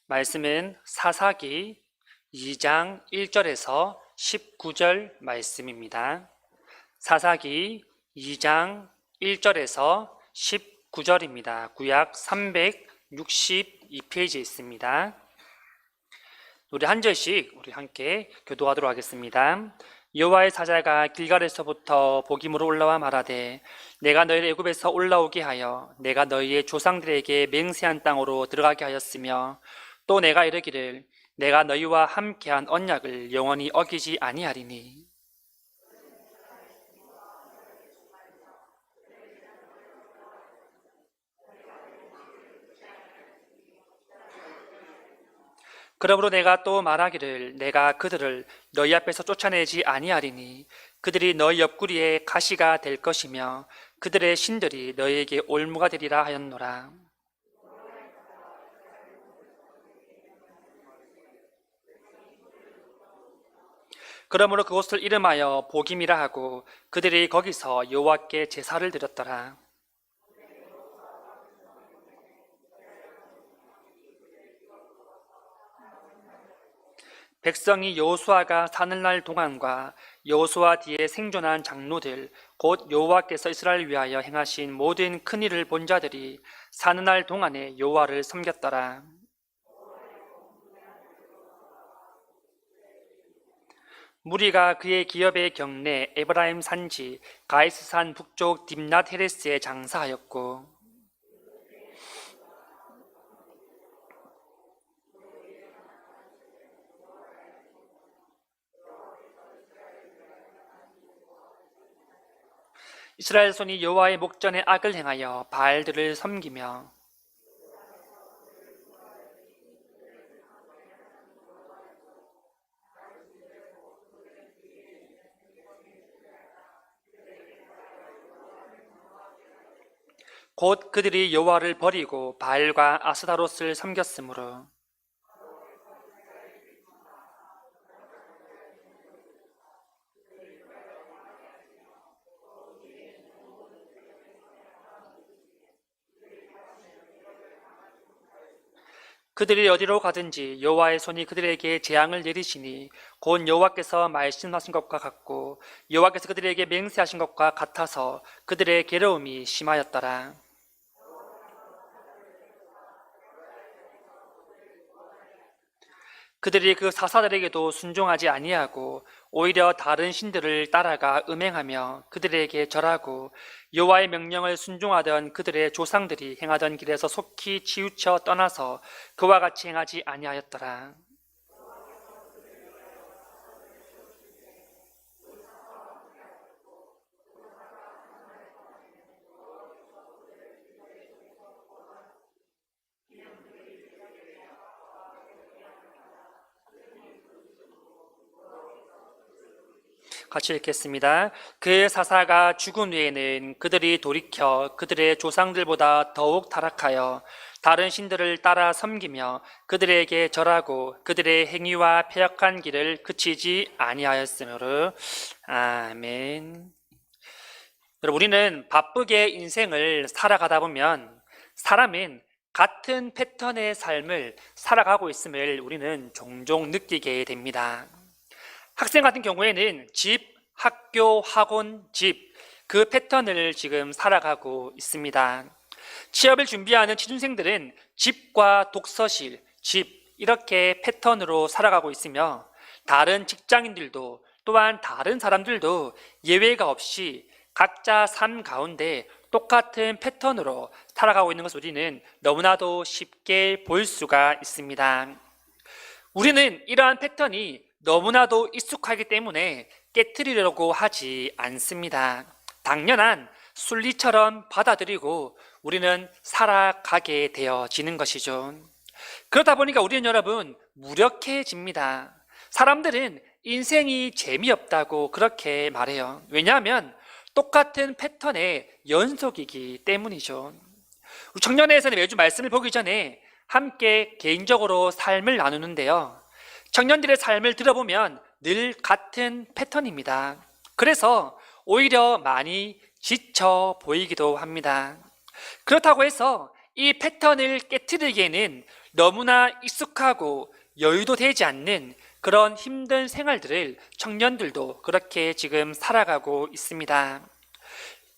말씀은 사사기 2장 1절에서 19절 말씀입니다. 사사기 2장 1절에서 19절입니다. 구약 362페이지에 있습니다. 우리 한 절씩 우리 함께 교도하도록 하겠습니다. 여호와의 사자가 길갈에서부터 복임으로 올라와 말하되 내가 너희를 애굽에서 올라오게 하여 내가 너희의 조상들에게 맹세한 땅으로 들어가게 하였으며 또 내가 이르기를 내가 너희와 함께한 언약을 영원히 어기지 아니하리니 그러므로 내가 또 말하기를 내가 그들을 너희 앞에서 쫓아내지 아니하리니 그들이 너희 옆구리에 가시가 될 것이며 그들의 신들이 너희에게 올무가 되리라 하였노라. 그러므로 그곳을 이름하여 복임이라 하고 그들이 거기서 여호와께 제사를 드렸더라. 백성이 여호수아가 사는 날 동안과 여호수아 뒤에 생존한 장로들 곧 여호와께서 이스라엘을 위하여 행하신 모든 큰 일을 본 자들이 사는 날 동안에 여호와를 섬겼더라. 무리가 그의 기업의 경내 에브라임 산지 가이스산 북쪽 딥낫 헤레스에 장사하였고 이스라엘 손이 여호와의 목전에 악을 행하여 바알들을 섬기며 곧 그들이 여호와를 버리고 바알과 아스타롯을 섬겼으므로 그들이 어디로 가든지 여호와의 손이 그들에게 재앙을 내리시니 곧 여호와께서 말씀하신 것과 같고 여호와께서 그들에게 맹세하신 것과 같아서 그들의 괴로움이 심하였더라. 그들이 그 사사들에게도 순종하지 아니하고 오히려 다른 신들을 따라가 음행하며 그들에게 절하고 여호와의 명령을 순종하던 그들의 조상들이 행하던 길에서 속히 치우쳐 떠나서 그와 같이 행하지 아니하였더라. 같이 읽겠습니다. 그의 사사가 죽은 후에는 그들이 돌이켜 그들의 조상들보다 더욱 타락하여 다른 신들을 따라 섬기며 그들에게 절하고 그들의 행위와 패역한 길을 그치지 아니하였으므로 아멘. 여러분, 우리는 바쁘게 인생을 살아가다 보면 사람은 같은 패턴의 삶을 살아가고 있음을 우리는 종종 느끼게 됩니다. 학생 같은 경우에는 집, 학교, 학원, 집, 그 패턴을 지금 살아가고 있습니다. 취업을 준비하는 취준생들은 집과 독서실, 집, 이렇게 패턴으로 살아가고 있으며 다른 직장인들도 또한 다른 사람들도 예외가 없이 각자 삶 가운데 똑같은 패턴으로 살아가고 있는 것을 우리는 너무나도 쉽게 볼 수가 있습니다. 우리는 이러한 패턴이 너무나도 익숙하기 때문에 깨트리려고 하지 않습니다. 당연한 순리처럼 받아들이고 우리는 살아가게 되어지는 것이죠. 그러다 보니까 우리는 여러분 무력해집니다. 사람들은 인생이 재미없다고 그렇게 말해요. 왜냐하면 똑같은 패턴의 연속이기 때문이죠. 우리 청년회에서는 매주 말씀을 보기 전에 함께 개인적으로 삶을 나누는데요. 청년들의 삶을 들어보면 늘 같은 패턴입니다. 그래서 오히려 많이 지쳐 보이기도 합니다. 그렇다고 해서 이 패턴을 깨트리기에는 너무나 익숙하고 여유도 되지 않는 그런 힘든 생활들을 청년들도 그렇게 지금 살아가고 있습니다.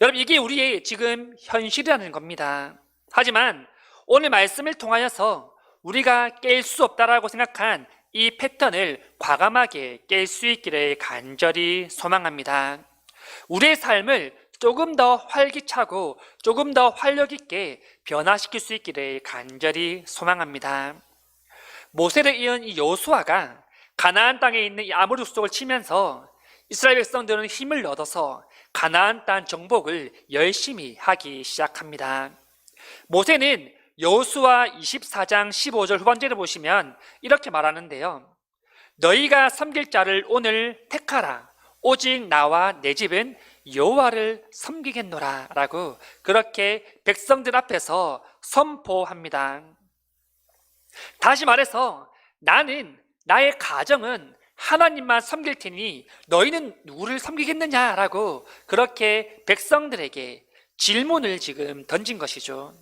여러분, 이게 우리의 지금 현실이라는 겁니다. 하지만 오늘 말씀을 통하여서 우리가 깰 수 없다라고 생각한 이 패턴을 과감하게 깰 수 있기를 간절히 소망합니다. 우리의 삶을 조금 더 활기차고 조금 더 활력 있게 변화시킬 수 있기를 간절히 소망합니다. 모세를 이은 이 여호수아가 가나안 땅에 있는 이 아모리 족속을 치면서 이스라엘 백성들은 힘을 얻어서 가나안 땅 정복을 열심히 하기 시작합니다. 모세는 여호수아 24장 15절 후반절을 보시면 이렇게 말하는데요. 너희가 섬길 자를 오늘 택하라. 오직 나와 내 집은 여호와를 섬기겠노라 라고 그렇게 백성들 앞에서 선포합니다. 다시 말해서 나의 가정은 하나님만 섬길 테니 너희는 누구를 섬기겠느냐라고 그렇게 백성들에게 질문을 지금 던진 것이죠.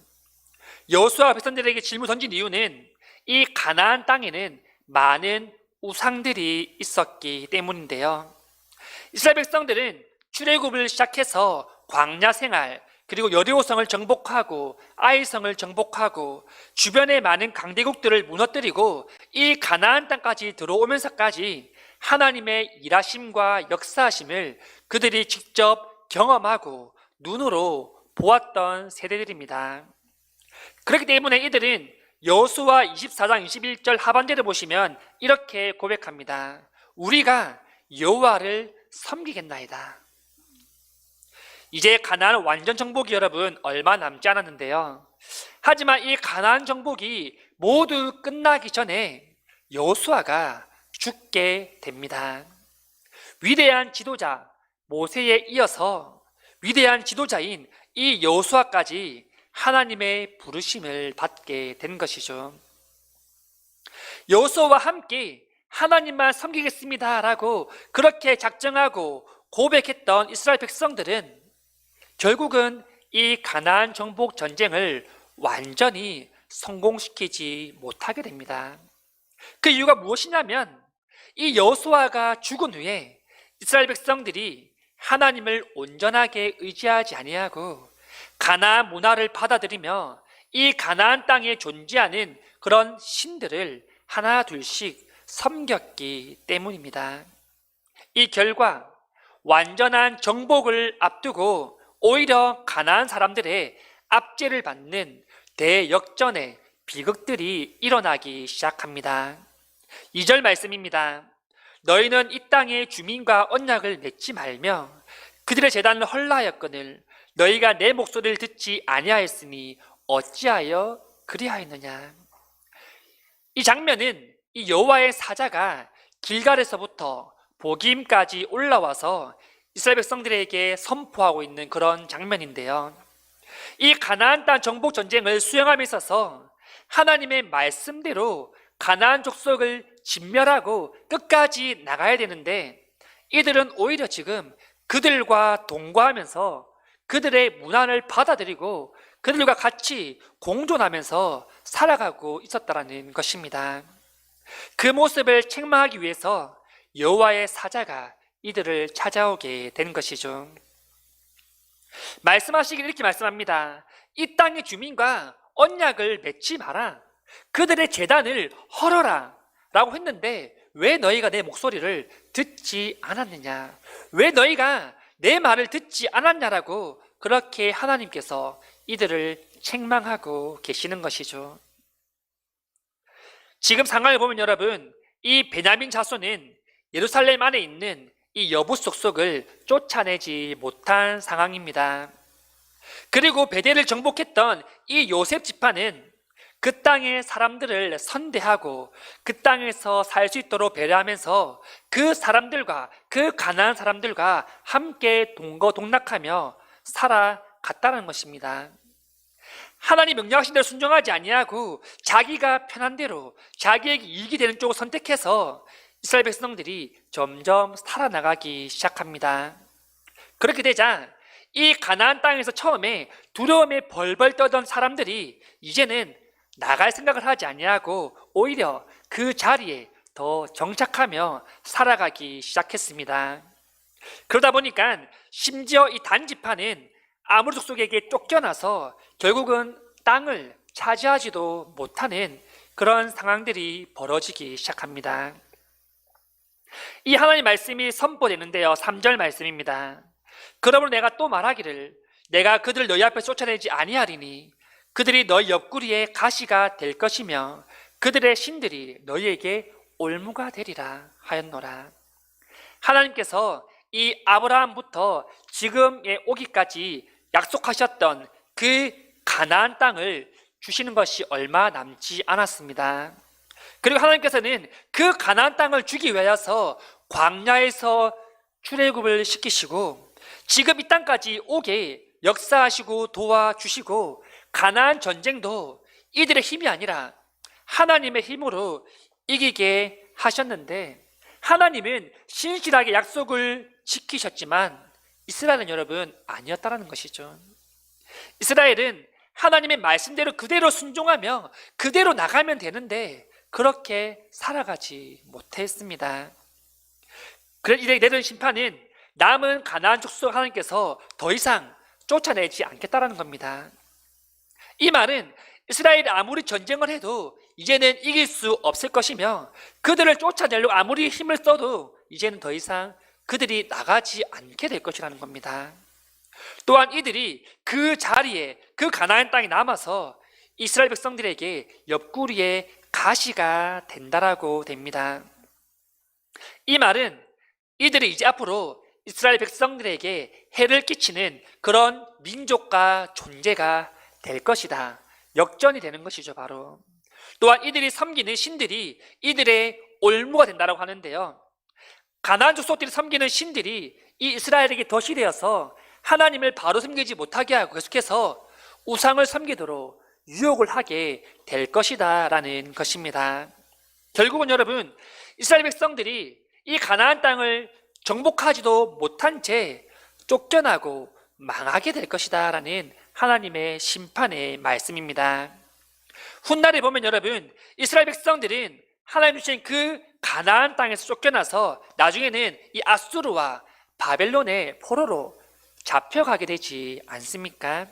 여호수아가 백성들에게 질문 던진 이유는 이 가나안 땅에는 많은 우상들이 있었기 때문인데요. 이스라엘 백성들은 출애굽을 시작해서 광야 생활, 그리고 여리고성을 정복하고 아이성을 정복하고 주변의 많은 강대국들을 무너뜨리고 이 가나안 땅까지 들어오면서까지 하나님의 일하심과 역사하심을 그들이 직접 경험하고 눈으로 보았던 세대들입니다. 그렇기 때문에 이들은 여호수아 24장 21절 하반절을 보시면 이렇게 고백합니다. 우리가 여호와를 섬기겠나이다. 이제 가나안 완전 정복이 여러분 얼마 남지 않았는데요. 하지만 이 가나안 정복이 모두 끝나기 전에 여호수아가 죽게 됩니다. 위대한 지도자 모세에 이어서 위대한 지도자인 이 여호수아까지 하나님의 부르심을 받게 된 것이죠. 여호수아와 함께 하나님만 섬기겠습니다라고 그렇게 작정하고 고백했던 이스라엘 백성들은 결국은 이 가나안 정복 전쟁을 완전히 성공시키지 못하게 됩니다. 그 이유가 무엇이냐면 이 여호수아가 죽은 후에 이스라엘 백성들이 하나님을 온전하게 의지하지 아니하고 가나안 문화를 받아들이며 이 가나안 땅에 존재하는 그런 신들을 하나 둘씩 섬겼기 때문입니다. 이 결과 완전한 정복을 앞두고 오히려 가나안 사람들의 압제를 받는 대역전의 비극들이 일어나기 시작합니다. 2절 말씀입니다. 너희는 이 땅의 주민과 언약을 맺지 말며 그들의 제단을 헐라하였거늘 너희가 내 목소리를 듣지 아니하였으니 어찌하여 그리하였느냐. 이 장면은 이 여호와의 사자가 길갈에서부터 보김까지 올라와서 이스라엘 백성들에게 선포하고 있는 그런 장면인데요. 이 가나안 땅 정복 전쟁을 수행함에 있어서 하나님의 말씀대로 가나안 족속을 진멸하고 끝까지 나가야 되는데 이들은 오히려 지금 그들과 동거하면서 그들의 문화를 받아들이고 그들과 같이 공존하면서 살아가고 있었다는 것입니다. 그 모습을 책망하기 위해서 여호와의 사자가 이들을 찾아오게 된 것이죠. 말씀하시길 이렇게 말씀합니다. 이 땅의 주민과 언약을 맺지 마라. 그들의 제단을 헐어라 라고 했는데 왜 너희가 내 목소리를 듣지 않았느냐, 왜 너희가 내 말을 듣지 않았냐라고 그렇게 하나님께서 이들을 책망하고 계시는 것이죠. 지금 상황을 보면 여러분, 이 베냐민 자손은 예루살렘 안에 있는 이 여부 족속을 쫓아내지 못한 상황입니다. 그리고 베델을 정복했던 이 요셉 지파는 그 땅의 사람들을 선대하고 그 땅에서 살 수 있도록 배려하면서 그 사람들과 그 가나안 사람들과 함께 동거동락하며 살아갔다는 것입니다. 하나님 명령하신 대로 순종하지 아니하고 자기가 편한 대로 자기에게 이익이 되는 쪽을 선택해서 이스라엘 백성들이 점점 살아나가기 시작합니다. 그렇게 되자 이 가나안 땅에서 처음에 두려움에 벌벌 떠던 사람들이 이제는 나갈 생각을 하지 아니하고 오히려 그 자리에 더 정착하며 살아가기 시작했습니다. 그러다 보니까 심지어 이 단지파는 아모리 족속에게 쫓겨나서 결국은 땅을 차지하지도 못하는 그런 상황들이 벌어지기 시작합니다. 이 하나님 말씀이 선포되는데요, 3절 말씀입니다. 그러므로 내가 또 말하기를 내가 그들을 너희 앞에 쫓아내지 아니하리니 그들이 너희 옆구리에 가시가 될 것이며 그들의 신들이 너희에게 올무가 되리라 하였노라. 하나님께서 이 아브라함부터 지금에 오기까지 약속하셨던 그 가나안 땅을 주시는 것이 얼마 남지 않았습니다. 그리고 하나님께서는 그 가나안 땅을 주기 위하여서 광야에서 출애굽을 시키시고 지금 이 땅까지 오게 역사하시고 도와주시고 가나안 전쟁도 이들의 힘이 아니라 하나님의 힘으로 이기게 하셨는데 하나님은 신실하게 약속을 지키셨지만 이스라엘은 여러분 아니었다는 것이죠. 이스라엘은 하나님의 말씀대로 그대로 순종하며 그대로 나가면 되는데 그렇게 살아가지 못했습니다. 그래서 이들에게 내린 심판은 남은 가나안 족속 하나님께서 더 이상 쫓아내지 않겠다라는 겁니다. 이 말은 이스라엘이 아무리 전쟁을 해도 이제는 이길 수 없을 것이며 그들을 쫓아내려고 아무리 힘을 써도 이제는 더 이상 그들이 나가지 않게 될 것이라는 겁니다. 또한 이들이 그 자리에 그 가나안 땅에 남아서 이스라엘 백성들에게 옆구리에 가시가 된다라고 됩니다. 이 말은 이들이 이제 앞으로 이스라엘 백성들에게 해를 끼치는 그런 민족과 존재가 될 것이다. 역전이 되는 것이죠, 바로. 또한 이들이 섬기는 신들이 이들의 올무가 된다고 하는데요. 가나안 족속들이 섬기는 신들이 이 이스라엘에게 덫이 되어서 하나님을 바로 섬기지 못하게 하고 계속해서 우상을 섬기도록 유혹을 하게 될 것이다 라는 것입니다. 결국은 여러분, 이스라엘 백성들이 이 가나안 땅을 정복하지도 못한 채 쫓겨나고 망하게 될 것이다 라는 하나님의 심판의 말씀입니다. 훗날에 보면 여러분, 이스라엘 백성들은 하나님 주신 그 가나안 땅에서 쫓겨나서 나중에는 이 아수르와 바벨론의 포로로 잡혀가게 되지 않습니까?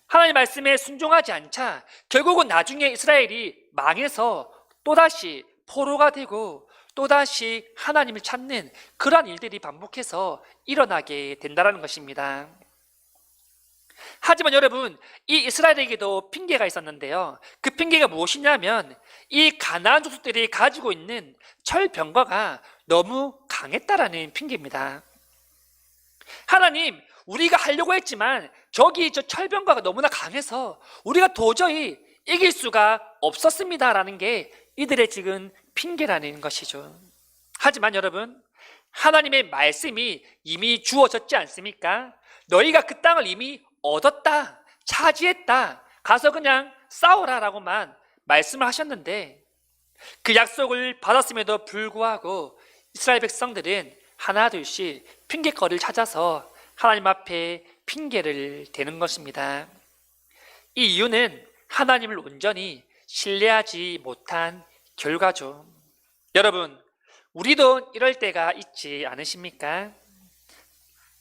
하나님 말씀에 순종하지 않자 결국은 나중에 이스라엘이 망해서 또다시 포로가 되고 또다시 하나님을 찾는 그러한 일들이 반복해서 일어나게 된다는 것입니다. 하지만 여러분, 이 이스라엘에게도 핑계가 있었는데요. 그 핑계가 무엇이냐면 이 가나안 족속들이 가지고 있는 철병거가 너무 강했다라는 핑계입니다. 하나님, 우리가 하려고 했지만 저기 저 철병거가 너무나 강해서 우리가 도저히 이길 수가 없었습니다라는 게 이들의 지금 핑계라는 것이죠. 하지만 여러분, 하나님의 말씀이 이미 주어졌지 않습니까? 너희가 그 땅을 이미 얻었다, 차지했다, 가서 그냥 싸우라라고만 말씀을 하셨는데 그 약속을 받았음에도 불구하고 이스라엘 백성들은 하나둘씩 핑계거리를 찾아서 하나님 앞에 핑계를 대는 것입니다. 이 이유는 하나님을 온전히 신뢰하지 못한 결과죠. 여러분, 우리도 이럴 때가 있지 않으십니까?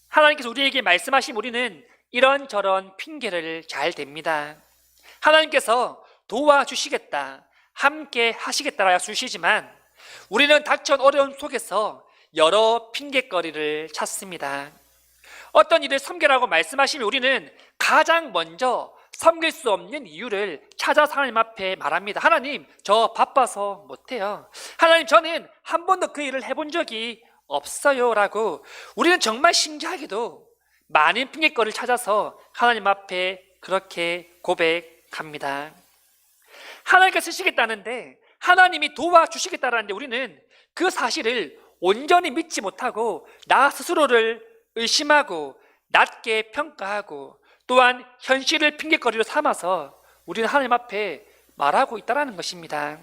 하나님께서 우리에게 말씀하신 우리는 이런저런 핑계를 잘 댑니다. 하나님께서 도와주시겠다, 함께 하시겠다라 주시지만 우리는 닥쳐온 어려움 속에서 여러 핑계거리를 찾습니다. 어떤 일을 섬기라고 말씀하시면 우리는 가장 먼저 섬길 수 없는 이유를 찾아서 하나님 앞에 말합니다. 하나님, 저 바빠서 못해요. 하나님, 저는 한 번도 그 일을 해본 적이 없어요 라고 우리는 정말 신기하게도 많은 핑계거리를 찾아서 하나님 앞에 그렇게 고백합니다. 하나님께서 쓰시겠다는데, 하나님이 도와주시겠다는데 우리는 그 사실을 온전히 믿지 못하고 나 스스로를 의심하고 낮게 평가하고 또한 현실을 핑계거리로 삼아서 우리는 하나님 앞에 말하고 있다는 것입니다.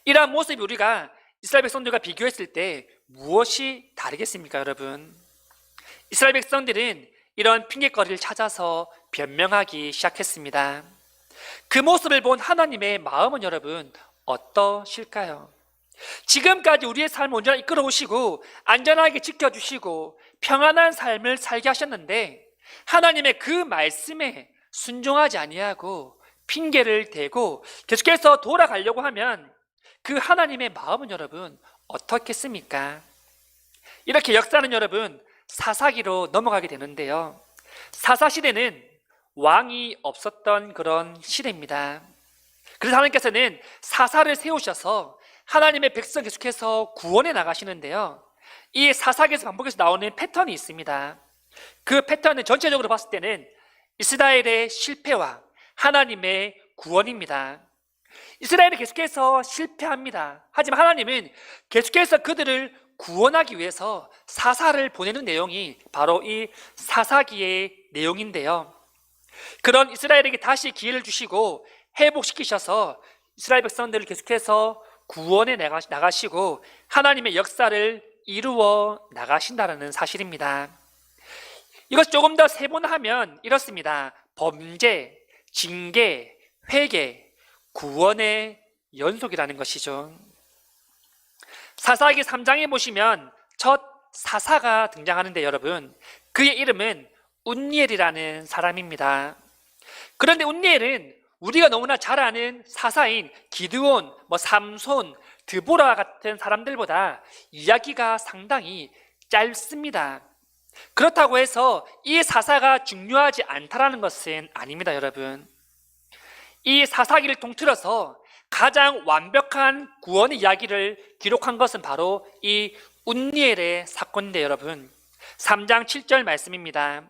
이러한 모습이 우리가 이스라엘 백성들과 비교했을 때 무엇이 다르겠습니까, 여러분? 이스라엘 백성들은 이런 핑계거리를 찾아서 변명하기 시작했습니다. 그 모습을 본 하나님의 마음은 여러분 어떠실까요? 지금까지 우리의 삶을 온전히 이끌어 오시고 안전하게 지켜주시고 평안한 삶을 살게 하셨는데 하나님의 그 말씀에 순종하지 아니하고 핑계를 대고 계속해서 돌아가려고 하면 그 하나님의 마음은 여러분 어떻겠습니까? 이렇게 역사는 여러분 사사기로 넘어가게 되는데요. 사사시대는 왕이 없었던 그런 시대입니다. 그래서 하나님께서는 사사를 세우셔서 하나님의 백성 계속해서 구원해 나가시는데요. 이 사사기에서 반복해서 나오는 패턴이 있습니다. 그 패턴은 전체적으로 봤을 때는 이스라엘의 실패와 하나님의 구원입니다. 이스라엘이 계속해서 실패합니다. 하지만 하나님은 계속해서 그들을 구원하기 위해서 사사를 보내는 내용이 바로 이 사사기의 내용인데요. 그런 이스라엘에게 다시 기회를 주시고 회복시키셔서 이스라엘 백성들을 계속해서 구원해 나가시고 하나님의 역사를 이루어 나가신다는 사실입니다. 이것 조금 더 세분화하면 이렇습니다. 범죄, 징계, 회개, 구원의 연속이라는 것이죠. 사사기 3장에 보시면 첫 사사가 등장하는데 여러분 그의 이름은 운니엘이라는 사람입니다. 그런데 운니엘은 우리가 너무나 잘 아는 사사인 기드온, 삼손, 드보라 같은 사람들보다 이야기가 상당히 짧습니다. 그렇다고 해서 이 사사가 중요하지 않다라는 것은 아닙니다, 여러분. 이 사사기를 통틀어서 가장 완벽한 구원의 이야기를 기록한 것은 바로 이 운니엘의 사건인데 여러분 3장 7절 말씀입니다.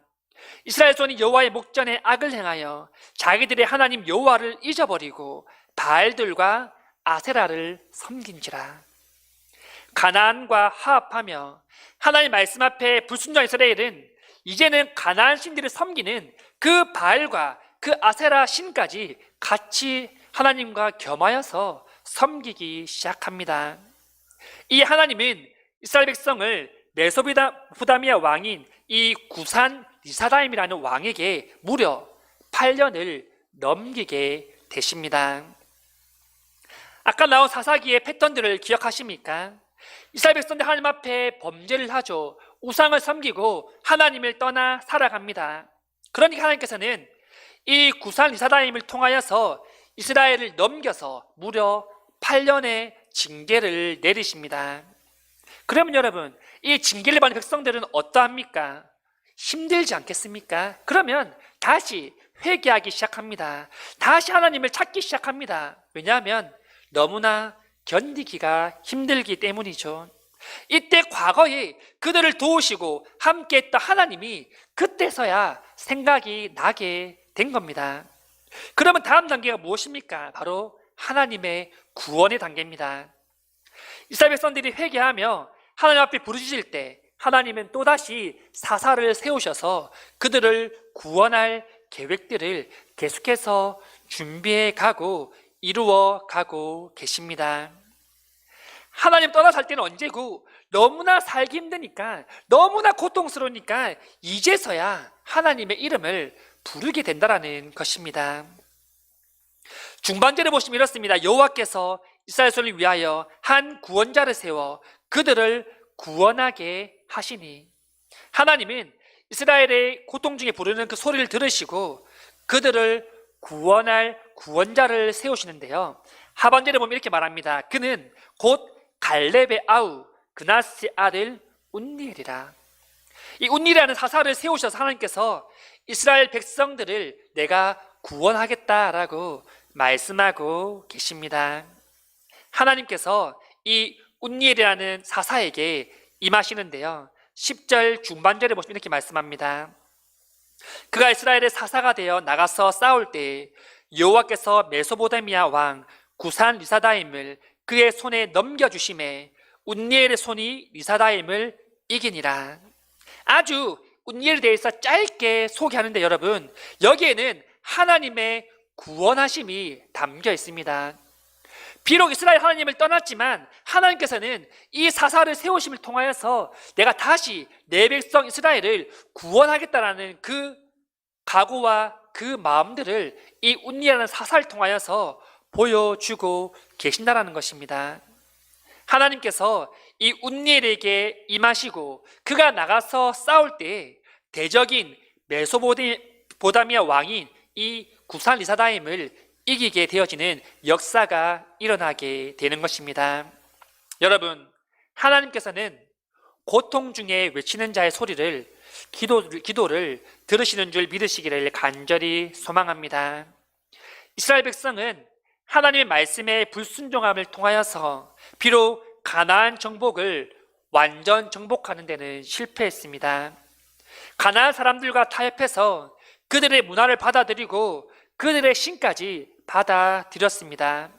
이스라엘 손이 여호와의 목전에 악을 행하여 자기들의 하나님 여호와를 잊어버리고 바알들과 아세라를 섬긴지라. 가나안과 화합하며 하나님 말씀 앞에 불순종한 이스라엘은 이제는 가나안 신들을 섬기는 그 바알과 그 아세라 신까지 같이 하나님과 겸하여서 섬기기 시작합니다. 이 하나님은 이스라엘 백성을 메소포타미아 왕인 이 구산 리사다임이라는 왕에게 무려 8년을 넘기게 되십니다. 아까 나온 사사기의 패턴들을 기억하십니까? 이스라엘 백성들 하나님 앞에 범죄를 하죠. 우상을 섬기고 하나님을 떠나 살아갑니다. 그러니까 하나님께서는 이 구산 리사다임을 통하여서 이스라엘을 넘겨서 무려 8년의 징계를 내리십니다. 그러면 여러분 이 징계를 받는 백성들은 어떠합니까? 힘들지 않겠습니까? 그러면 다시 회개하기 시작합니다. 다시 하나님을 찾기 시작합니다. 왜냐하면 너무나 견디기가 힘들기 때문이죠. 이때 과거에 그들을 도우시고 함께했던 하나님이 그때서야 생각이 나게 된 겁니다. 그러면 다음 단계가 무엇입니까? 바로 하나님의 구원의 단계입니다. 이스라엘 백성들이 회개하며 하나님 앞에 부르짖을 때 하나님은 또다시 사사를 세우셔서 그들을 구원할 계획들을 계속해서 준비해 가고 이루어 가고 계십니다. 하나님 떠나 살 때는 언제고 너무나 살기 힘드니까 너무나 고통스러우니까 이제서야 하나님의 이름을 부르게 된다라는 것입니다. 중반절에 보시면 이렇습니다. 여호와께서 이스라엘 손을 위하여 한 구원자를 세워 그들을 구원하게 하시니 하나님은 이스라엘의 고통 중에 부르는 그 소리를 들으시고 그들을 구원할 구원자를 세우시는데요. 하반절에 보면 이렇게 말합니다. 그는 곧 갈렙의 아우 그나스의 아들 운니엘이라. 이 운니엘이라는 사사를 세우셔서 하나님께서 이스라엘 백성들을 내가 구원하겠다라고 말씀하고 계십니다. 하나님께서 이 운니엘이라는 사사에게 임하시는데요. 10절 중반절에 보시면 이렇게 말씀합니다. 그가 이스라엘의 사사가 되어 나가서 싸울 때 여호와께서 메소포타미아 왕 구산 리사다임을 그의 손에 넘겨주심에 운니엘의 손이 리사다임을 이기니라. 아주 운니엘에 대해서 짧게 소개하는데 여러분 여기에는 하나님의 구원하심이 담겨 있습니다. 비록 이스라엘 하나님을 떠났지만 하나님께서는 이 사사를 세우심을 통하여서 내가 다시 내 백성 이스라엘을 구원하겠다라는 그 각오와 그 마음들을 이 운니라는 사사를 통하여서 보여주고 계신다라는 것입니다. 하나님께서 이 운니엘에게 임하시고 그가 나가서 싸울 때 대적인 메소포타미아 왕인 이 구산 리사다임을 이기게 되어지는 역사가 일어나게 되는 것입니다. 여러분, 하나님께서는 고통 중에 외치는 자의 소리를 기도를 들으시는 줄 믿으시기를 간절히 소망합니다. 이스라엘 백성은 하나님의 말씀에 불순종함을 통하여서 비록 가나안 정복을 완전 정복하는 데는 실패했습니다. 가나안 사람들과 타협해서 그들의 문화를 받아들이고 그들의 신까지 받아들였습니다.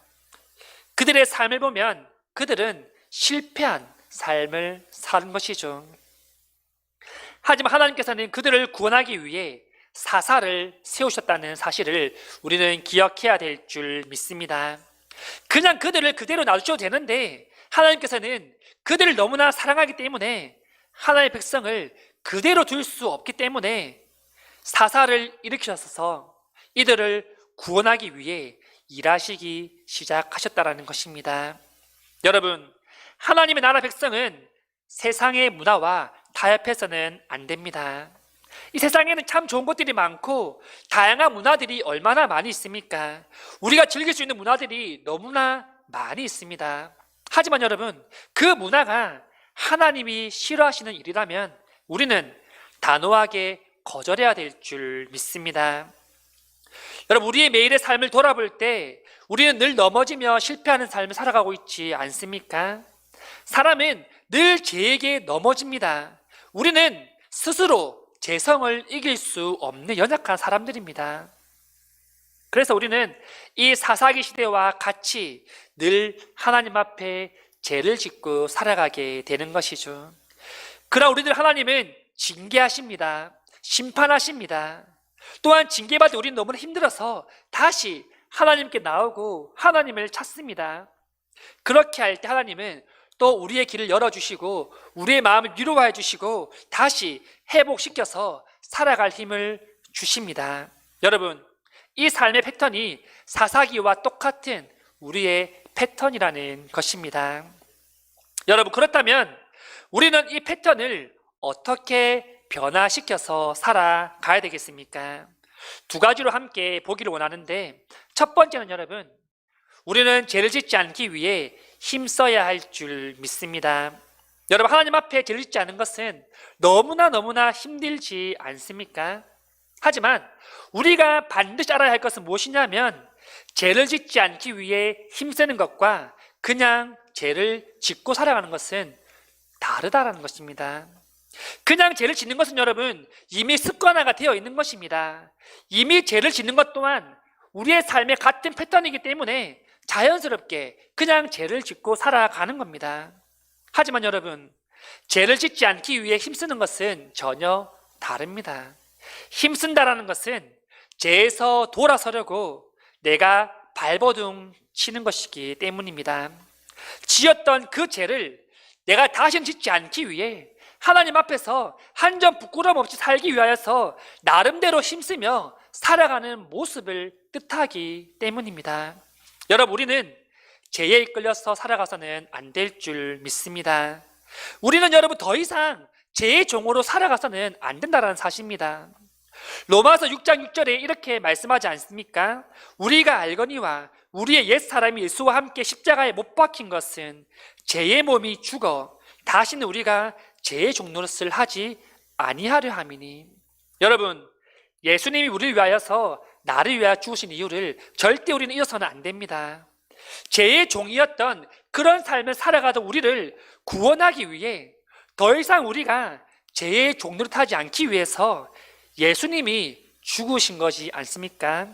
그들의 삶을 보면 그들은 실패한 삶을 사는 것이죠. 하지만 하나님께서는 그들을 구원하기 위해 사사를 세우셨다는 사실을 우리는 기억해야 될 줄 믿습니다. 그냥 그들을 그대로 놔두셔도 되는데 하나님께서는 그들을 너무나 사랑하기 때문에 하나님의 백성을 그대로 둘 수 없기 때문에 사사를 일으키셔서 이들을 구원하기 위해 일하시기 시작하셨다라는 것입니다. 여러분, 하나님의 나라 백성은 세상의 문화와 타협해서는 안 됩니다. 이 세상에는 참 좋은 것들이 많고 다양한 문화들이 얼마나 많이 있습니까? 우리가 즐길 수 있는 문화들이 너무나 많이 있습니다. 하지만 여러분, 그 문화가 하나님이 싫어하시는 일이라면 우리는 단호하게 거절해야 될 줄 믿습니다. 여러분, 우리의 매일의 삶을 돌아볼 때 우리는 늘 넘어지며 실패하는 삶을 살아가고 있지 않습니까? 사람은 늘 죄에게 넘어집니다. 우리는 스스로 죄성을 이길 수 없는 연약한 사람들입니다. 그래서 우리는 이 사사기 시대와 같이 늘 하나님 앞에 죄를 짓고 살아가게 되는 것이죠. 그러나 우리들 하나님은 징계하십니다. 심판하십니다. 또한 징계받을 우리는 너무나 힘들어서 다시 하나님께 나오고 하나님을 찾습니다. 그렇게 할 때 하나님은 또 우리의 길을 열어주시고 우리의 마음을 위로해 주시고 다시 회복시켜서 살아갈 힘을 주십니다. 여러분, 이 삶의 패턴이 사사기와 똑같은 우리의 패턴이라는 것입니다. 여러분, 그렇다면 우리는 이 패턴을 어떻게 변화시켜서 살아가야 되겠습니까? 두 가지로 함께 보기를 원하는데, 첫 번째는 여러분, 우리는 죄를 짓지 않기 위해 힘써야 할 줄 믿습니다. 여러분, 하나님 앞에 죄를 짓지 않는 것은 너무나 힘들지 않습니까? 하지만 우리가 반드시 알아야 할 것은 무엇이냐면 죄를 짓지 않기 위해 힘쓰는 것과 그냥 죄를 짓고 살아가는 것은 다르다라는 것입니다. 그냥 죄를 짓는 것은 여러분 이미 습관화가 되어 있는 것입니다. 이미 죄를 짓는 것 또한 우리의 삶의 같은 패턴이기 때문에 자연스럽게 그냥 죄를 짓고 살아가는 겁니다. 하지만 여러분, 죄를 짓지 않기 위해 힘쓰는 것은 전혀 다릅니다. 힘쓴다라는 것은 죄에서 돌아서려고 내가 발버둥 치는 것이기 때문입니다. 지었던 그 죄를 내가 다시는 짓지 않기 위해 하나님 앞에서 한 점 부끄러움 없이 살기 위하여서 나름대로 힘쓰며 살아가는 모습을 뜻하기 때문입니다. 여러분, 우리는 죄에 이끌려서 살아가서는 안 될 줄 믿습니다. 우리는 여러분 더 이상 죄의 종으로 살아가서는 안 된다는 사실입니다. 로마서 6장 6절에 이렇게 말씀하지 않습니까? 우리가 알거니와 우리의 옛사람이 예수와 함께 십자가에 못 박힌 것은 죄의 몸이 죽어 다시는 우리가 죄의 종노릇을 하지 아니하려 함이니. 여러분, 예수님이 우리를 위하여서 나를 위하여 죽으신 이유를 절대 우리는 잊어서는 안 됩니다. 죄의 종이었던 그런 삶을 살아가던 우리를 구원하기 위해 더 이상 우리가 죄의 종노릇하지 않기 위해서 예수님이 죽으신 것이 않습니까?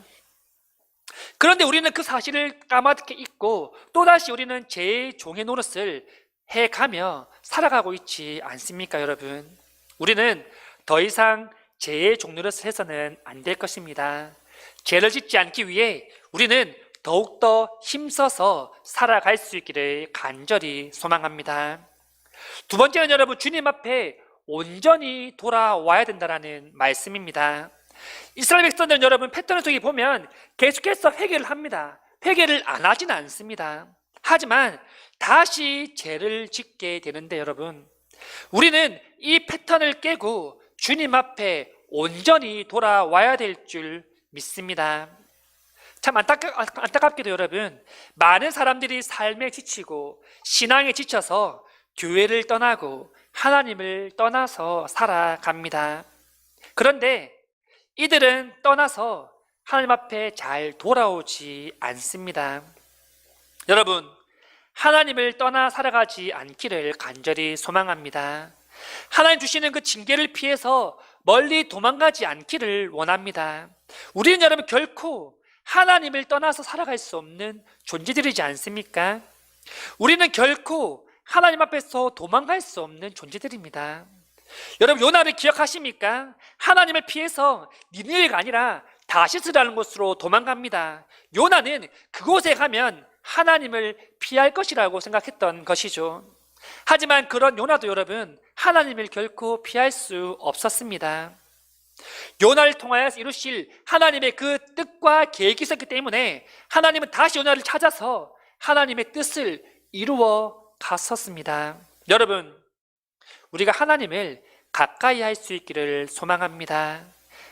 그런데 우리는 그 사실을 까맣게 잊고 또다시 우리는 죄의 종의 노릇을 해가며 살아가고 있지 않습니까, 여러분? 우리는 더 이상 죄의 종노릇을 해서는 안 될 것입니다. 죄를 짓지 않기 위해 우리는 더욱더 힘써서 살아갈 수 있기를 간절히 소망합니다. 두 번째는 여러분, 주님 앞에 온전히 돌아와야 된다는 말씀입니다. 이스라엘 백성들은 여러분, 패턴 속에 보면 계속해서 회개를 합니다. 회개를 안 하진 않습니다. 하지만 다시 죄를 짓게 되는데 여러분, 우리는 이 패턴을 깨고 주님 앞에 온전히 돌아와야 될 줄 믿습니다. 참 안타깝게도 여러분, 많은 사람들이 삶에 지치고 신앙에 지쳐서 교회를 떠나고 하나님을 떠나서 살아갑니다. 그런데 이들은 떠나서 하나님 앞에 잘 돌아오지 않습니다. 여러분, 하나님을 떠나 살아가지 않기를 간절히 소망합니다. 하나님 주시는 그 징계를 피해서 멀리 도망가지 않기를 원합니다. 우리는 여러분, 결코 하나님을 떠나서 살아갈 수 없는 존재들이지 않습니까? 우리는 결코 하나님 앞에서 도망갈 수 없는 존재들입니다. 여러분, 요나를 기억하십니까? 하나님을 피해서 니느웨가 아니라 다시스라는 곳으로 도망갑니다. 요나는 그곳에 가면 하나님을 피할 것이라고 생각했던 것이죠. 하지만 그런 요나도 여러분, 하나님을 결코 피할 수 없었습니다. 요나를 통하여서 이루실 하나님의 그 뜻과 계획이 있었기 때문에 하나님은 다시 요나를 찾아서 하나님의 뜻을 이루어 갔었습니다. 여러분, 우리가 하나님을 가까이 할 수 있기를 소망합니다.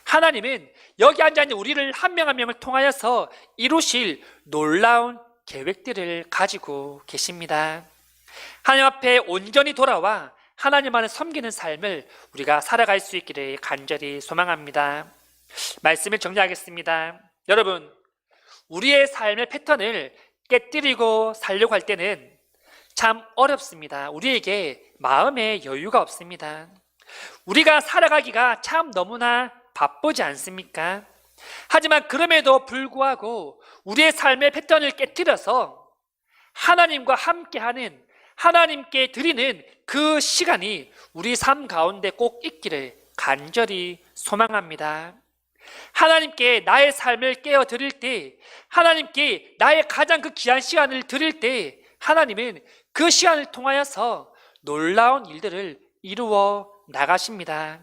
하나님은 여기 앉아있는 우리를 한 명 한 명을 통하여서 이루실 놀라운 계획들을 가지고 계십니다. 하나님 앞에 온전히 돌아와 하나님 안에 섬기는 삶을 우리가 살아갈 수 있기를 간절히 소망합니다. 말씀을 정리하겠습니다. 여러분, 우리의 삶의 패턴을 깨뜨리고 살려고 할 때는 참 어렵습니다. 우리에게 마음의 여유가 없습니다. 우리가 살아가기가 참 너무나 바쁘지 않습니까? 하지만 그럼에도 불구하고 우리의 삶의 패턴을 깨뜨려서 하나님과 함께하는, 하나님께 드리는 그 시간이 우리 삶 가운데 꼭 있기를 간절히 소망합니다. 하나님께 나의 삶을 깨어 드릴 때, 하나님께 나의 가장 그 귀한 시간을 드릴 때, 하나님은 그 시간을 통하여서 놀라운 일들을 이루어 나가십니다.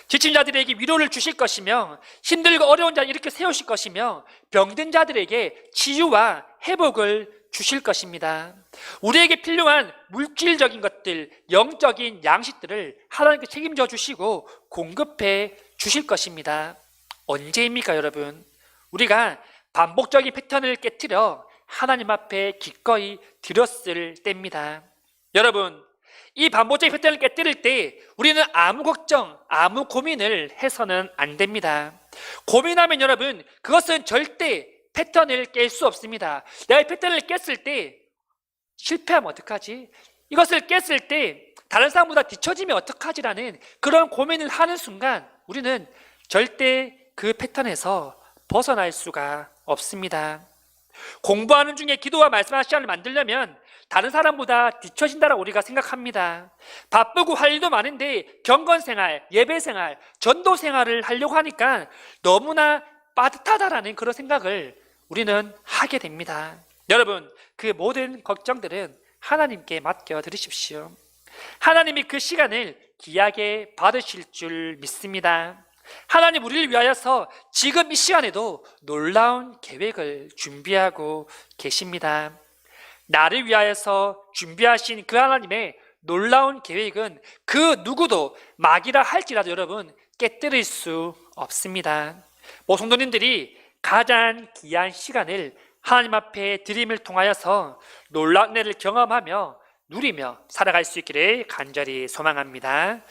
지친 자들에게 위로를 주실 것이며, 힘들고 어려운 자를 이렇게 세우실 것이며, 병든 자들에게 치유와 회복을 주실 것입니다. 우리에게 필요한 물질적인 것들, 영적인 양식들을 하나님께 책임져 주시고 공급해 주실 것입니다. 언제입니까 여러분? 우리가 반복적인 패턴을 깨뜨려 하나님 앞에 기꺼이 드렸을 때입니다. 여러분, 이 반복적인 패턴을 깨뜨릴 때 우리는 아무 걱정, 아무 고민을 해서는 안 됩니다. 고민하면 여러분, 그것은 절대 패턴을 깰 수 없습니다. 내가 이 패턴을 깼을 때 실패하면 어떡하지? 이것을 깼을 때 다른 사람보다 뒤처지면 어떡하지라는 그런 고민을 하는 순간 우리는 절대 그 패턴에서 벗어날 수가 없습니다. 공부하는 중에 기도와 말씀하는 시간을 만들려면 다른 사람보다 뒤처진다라고 우리가 생각합니다. 바쁘고 할 일도 많은데 경건생활, 예배생활, 전도생활을 하려고 하니까 너무나 빠듯하다라는 그런 생각을 우리는 하게 됩니다. 여러분, 그 모든 걱정들은 하나님께 맡겨드리십시오. 하나님이 그 시간을 귀하게 받으실 줄 믿습니다. 하나님 우리를 위하여서 지금 이 시간에도 놀라운 계획을 준비하고 계십니다. 나를 위하여서 준비하신 그 하나님의 놀라운 계획은 그 누구도 막이라 할지라도 여러분 깨뜨릴 수 없습니다. 성도님들이 가장 귀한 시간을 하나님 앞에 드림을 통하여서 놀라운 은혜를 경험하며 누리며 살아갈 수 있기를 간절히 소망합니다.